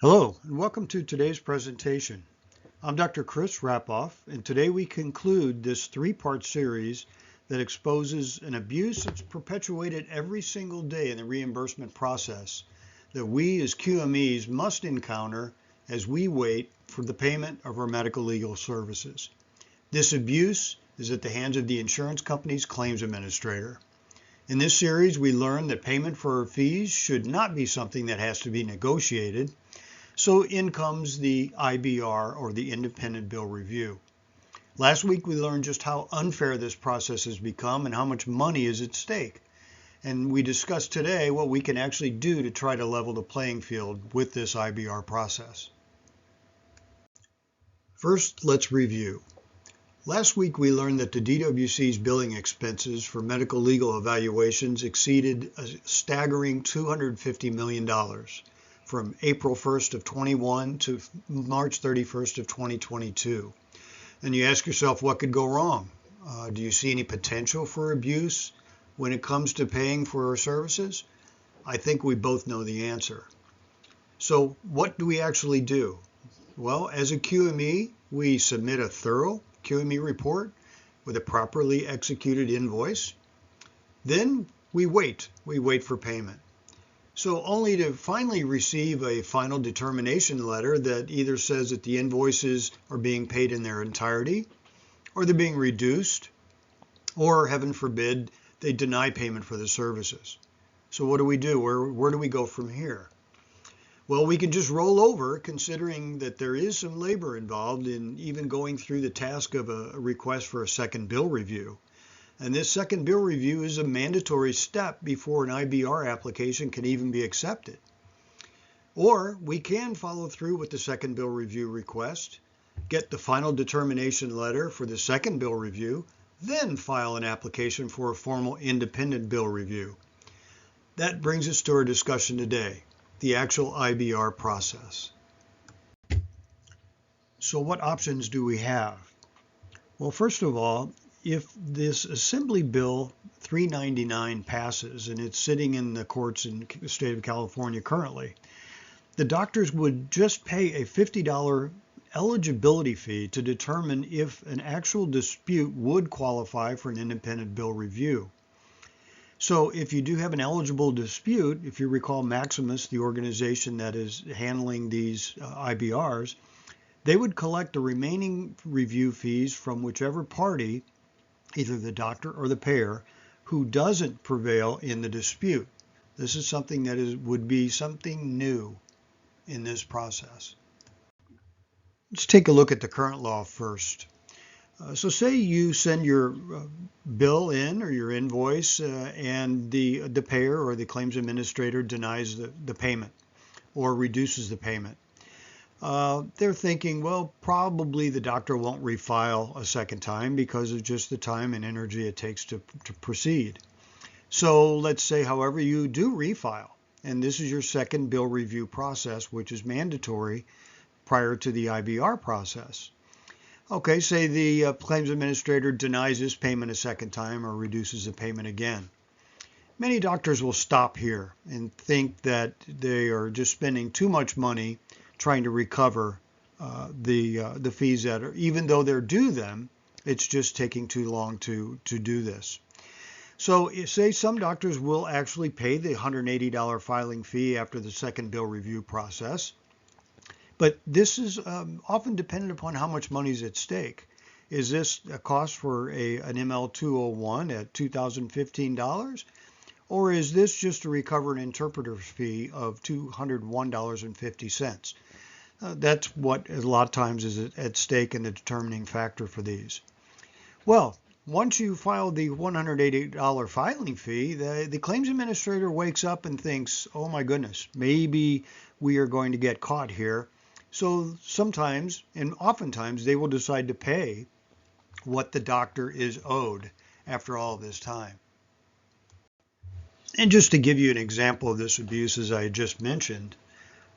Hello, and welcome to today's presentation. I'm Dr. Chris Rapoff, and today we conclude this three-part series that exposes an abuse that's perpetuated every single day in the reimbursement process that we as QMEs must encounter as we wait for the payment of our medical legal services. This abuse is at the hands of the insurance company's claims administrator. In this series, we learn that payment for our fees should not be something that has to be negotiated. So in comes the IBR, or the Independent Bill Review. Last week we learned just how unfair this process has become and how much money is at stake. And we discussed today what we can actually do to try to level the playing field with this IBR process. First, let's review. Last week we learned that the DWC's billing expenses for medical legal evaluations exceeded a staggering $250 million. From April 1st of 21 to March 31st of 2022. And you ask yourself, what could go wrong? Do you see any potential for abuse when it comes to paying for our services? I think we both know the answer. So what do we actually do? Well, as a QME, we submit a thorough QME report with a properly executed invoice. Then we wait for payment. So only to finally receive a final determination letter that either says that the invoices are being paid in their entirety, or they're being reduced, or heaven forbid, they deny payment for the services. So what do we do? Where do we go from here? Well, we can just roll over, considering that there is some labor involved in even going through the task of a request for a second bill review. And this second bill review is a mandatory step before an IBR application can even be accepted. Or we can follow through with the second bill review request, get the final determination letter for the second bill review, then file an application for a formal independent bill review. That brings us to our discussion today, the actual IBR process. So what options do we have? Well, first of all, if this Assembly Bill 399 passes, and it's sitting in the courts in the state of California currently, the doctors would just pay a $50 eligibility fee to determine if an actual dispute would qualify for an independent bill review. So if you do have an eligible dispute, if you recall Maximus, the organization that is handling these IBRs, they would collect the remaining review fees from whichever party, either the doctor or the payer, who doesn't prevail in the dispute. This is something that would be something new in this process. Let's take a look at the current law first. So say you send your bill in, or your invoice, and the payer or the claims administrator denies the payment or reduces the payment. They're thinking, well, probably the doctor won't refile a second time because of just the time and energy it takes to proceed. So let's say, however, you do refile, and this is your second bill review process, which is mandatory prior to the IBR process. Okay, say the claims administrator denies this payment a second time or reduces the payment again. Many doctors will stop here and think that they are just spending too much money trying to recover the fees that are, even though they're due them, it's just taking too long to do this. So say some doctors will actually pay the $180 filing fee after the second bill review process, but this is often dependent upon how much money is at stake. Is this a cost for an ML201 at $2,015? Or is this just to recover an interpreter's fee of $201.50? That's what a lot of times is at stake in the determining factor for these. Well, once you file the $180 filing fee, the claims administrator wakes up and thinks, oh my goodness, maybe we are going to get caught here. So sometimes, and oftentimes, they will decide to pay what the doctor is owed after all this time. And just to give you an example of this abuse, as I just mentioned,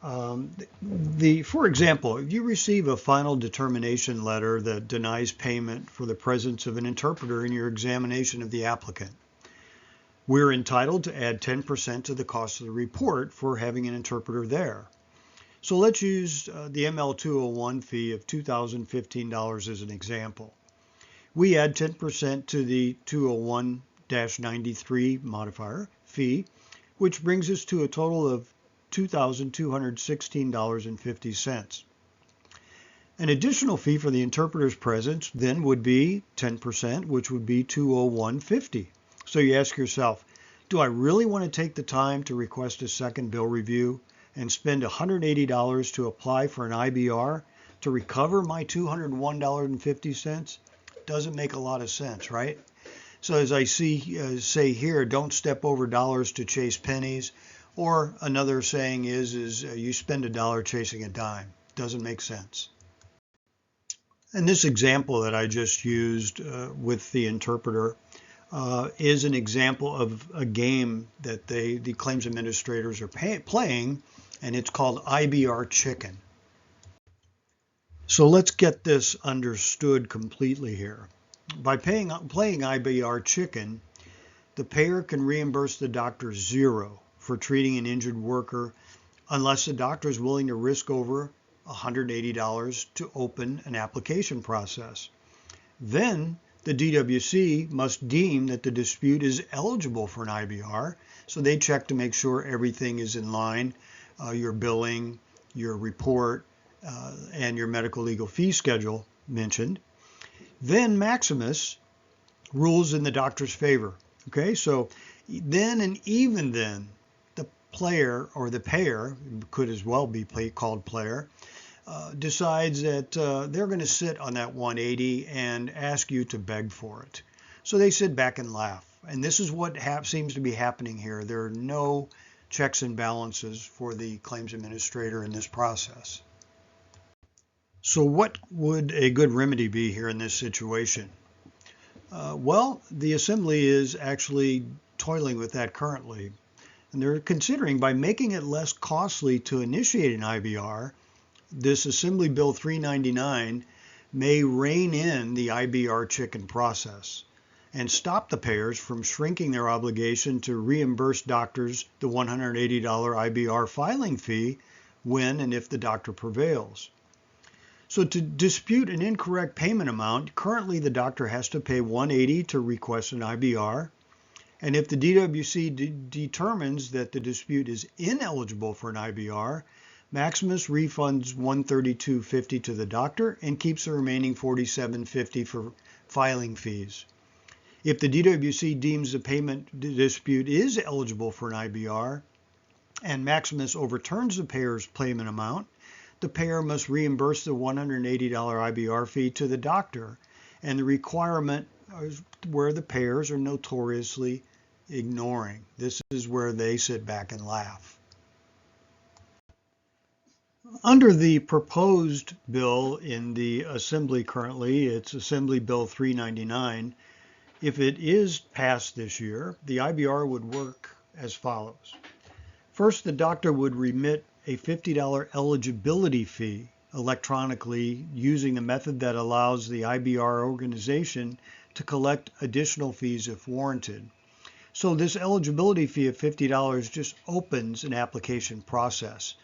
for example, if you receive a final determination letter that denies payment for the presence of an interpreter in your examination of the applicant, we're entitled to add 10% to the cost of the report for having an interpreter there. So let's use the ML201 fee of $2,015 as an example. We add 10% to the 201-93 modifier fee, which brings us to a total of $2,216.50. An additional fee for the interpreter's presence then would be 10%, which would be $201.50. So you ask yourself, do I really want to take the time to request a second bill review and spend $180 to apply for an IBR to recover my $201.50? Doesn't make a lot of sense, right? So as I say here, don't step over dollars to chase pennies. Or another saying is you spend a dollar chasing a dime. Doesn't make sense. And this example that I just used with the interpreter is an example of a game that the claims administrators are playing, and it's called IBR Chicken. So let's get this understood completely here. By playing IBR Chicken, the payer can reimburse the doctor $0 for treating an injured worker unless the doctor is willing to risk over $180 to open an application process. Then the DWC must deem that the dispute is eligible for an IBR, so they check to make sure everything is in line, your billing, your report, and your medical legal fee schedule mentioned. Then Maximus rules in the doctor's favor. Okay, so then and even then, the player or the payer, could as well be called player, decides that they're going to sit on that 180 and ask you to beg for it. So they sit back and laugh. And this is what seems to be happening here. There are no checks and balances for the claims administrator in this process. So what would a good remedy be here in this situation? Well, the Assembly is actually toiling with that currently. And they're considering, by making it less costly to initiate an IBR, this Assembly Bill 399 may rein in the IBR chicken process and stop the payers from shrinking their obligation to reimburse doctors the $180 IBR filing fee when and if the doctor prevails. So to dispute an incorrect payment amount, currently the doctor has to pay $180 to request an IBR. And if the DWC determines that the dispute is ineligible for an IBR, Maximus refunds $132.50 to the doctor and keeps the remaining $47.50 for filing fees. If the DWC deems the payment dispute is eligible for an IBR and Maximus overturns the payer's payment amount, the payer must reimburse the $180 IBR fee to the doctor, and the requirement is where the payers are notoriously ignoring. This is where they sit back and laugh. Under the proposed bill in the Assembly currently, it's Assembly Bill 399, if it is passed this year, the IBR would work as follows. First, the doctor would remit a $50 eligibility fee electronically using the method that allows the IBR organization to collect additional fees if warranted. So this eligibility fee of $50 just opens an application process.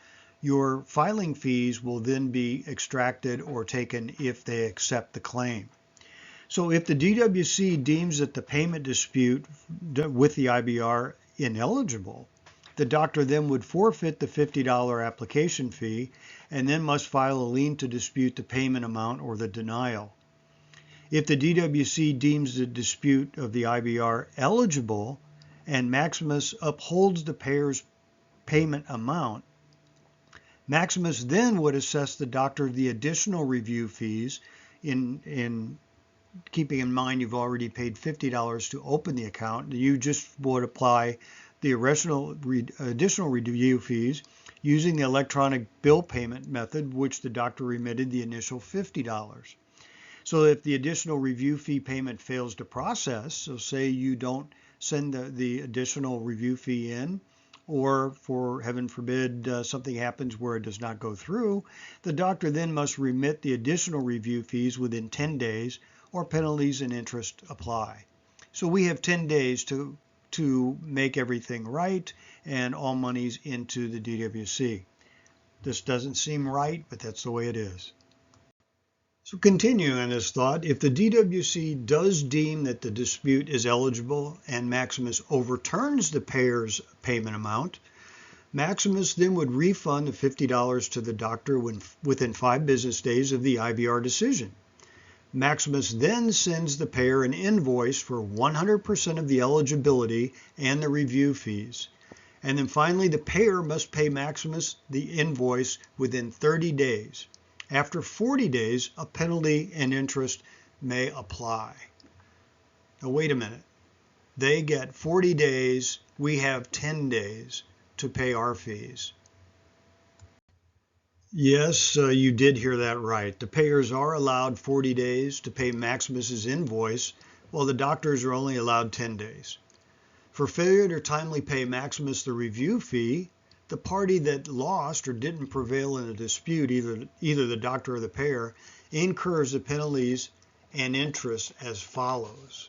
Your filing fees will then be extracted or taken if they accept the claim. So if the DWC deems that the payment dispute with the IBR ineligible, the doctor then would forfeit the $50 application fee and then must file a lien to dispute the payment amount or the denial. If the DWC deems the dispute of the IBR eligible and Maximus upholds the payer's payment amount, Maximus then would assess the doctor the additional review fees in keeping in mind you've already paid $50 to open the account. You just would apply the additional review fees using the electronic bill payment method, which the doctor remitted the initial $50. So if the additional review fee payment fails to process, so say you don't send the additional review fee in, or for heaven forbid something happens where it does not go through, the doctor then must remit the additional review fees within 10 days or penalties and interest apply. So we have 10 days to make everything right and all monies into the DWC. This doesn't seem right, but that's the way it is. So continuing on this thought, if the DWC does deem that the dispute is eligible and Maximus overturns the payer's payment amount, Maximus then would refund the $50 to the doctor within 5 business days of the IBR decision. Maximus then sends the payer an invoice for 100% of the eligibility and the review fees. And then finally, the payer must pay Maximus the invoice within 30 days. After 40 days, a penalty and interest may apply. Now, wait a minute. They get 40 days, we have 10 days to pay our fees. Yes, you did hear that right. The payers are allowed 40 days to pay Maximus's invoice, while the doctors are only allowed 10 days. For failure to timely pay Maximus the review fee, the party that lost or didn't prevail in a dispute, either the doctor or the payer, incurs the penalties and interest as follows.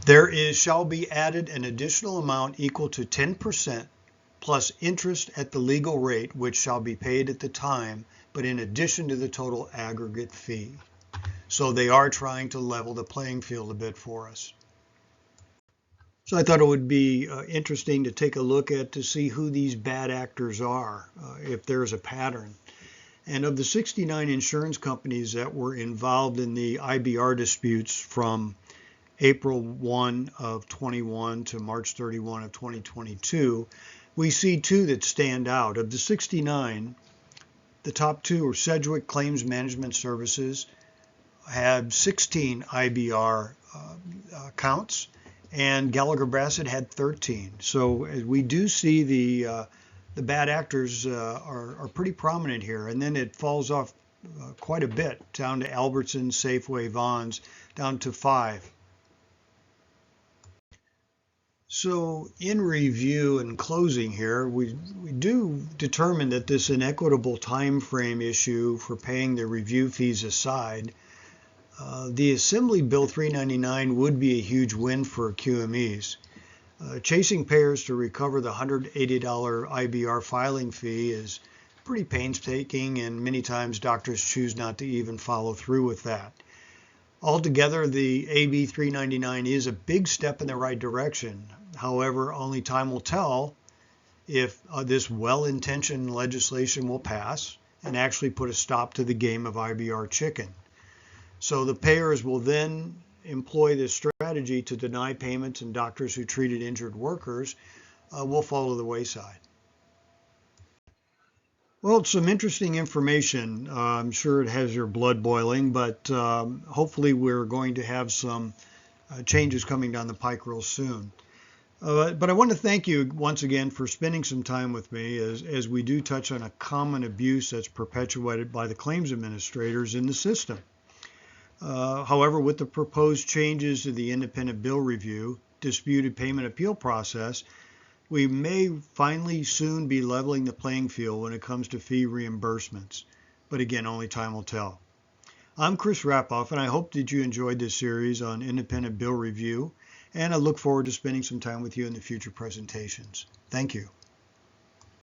There shall be added an additional amount equal to 10% plus interest at the legal rate, which shall be paid at the time, but in addition to the total aggregate fee. So they are trying to level the playing field a bit for us. So I thought it would be interesting to take a look at to see who these bad actors are, if there's a pattern. And of the 69 insurance companies that were involved in the IBR disputes from April 1 of 21 to March 31 of 2022, we see 2 that stand out. Of the 69, the top 2 are Sedgwick Claims Management Services, had 16 IBR counts, and Gallagher Bassett had 13. So we do see the bad actors are pretty prominent here, and then it falls off quite a bit down to Albertson, Safeway, Vaughn's, down to 5. So in review and closing here, we do determine that this inequitable time frame issue for paying the review fees aside, the Assembly Bill 399 would be a huge win for QMEs. Chasing payers to recover the $180 IBR filing fee is pretty painstaking, and many times doctors choose not to even follow through with that. Altogether, the AB 399 is a big step in the right direction. However, only time will tell if this well-intentioned legislation will pass and actually put a stop to the game of IBR chicken. So the payers will then employ this strategy to deny payments, and doctors who treated injured workers will fall to the wayside. Well, it's some interesting information. I'm sure it has your blood boiling, but hopefully we're going to have some changes coming down the pike real soon. But I want to thank you once again for spending some time with me as we do touch on a common abuse that's perpetuated by the claims administrators in the system. However, with the proposed changes to the independent bill review, disputed payment appeal process, we may finally soon be leveling the playing field when it comes to fee reimbursements. But again, only time will tell. I'm Chris Rapoff, and I hope that you enjoyed this series on independent bill review, and I look forward to spending some time with you in the future presentations. Thank you.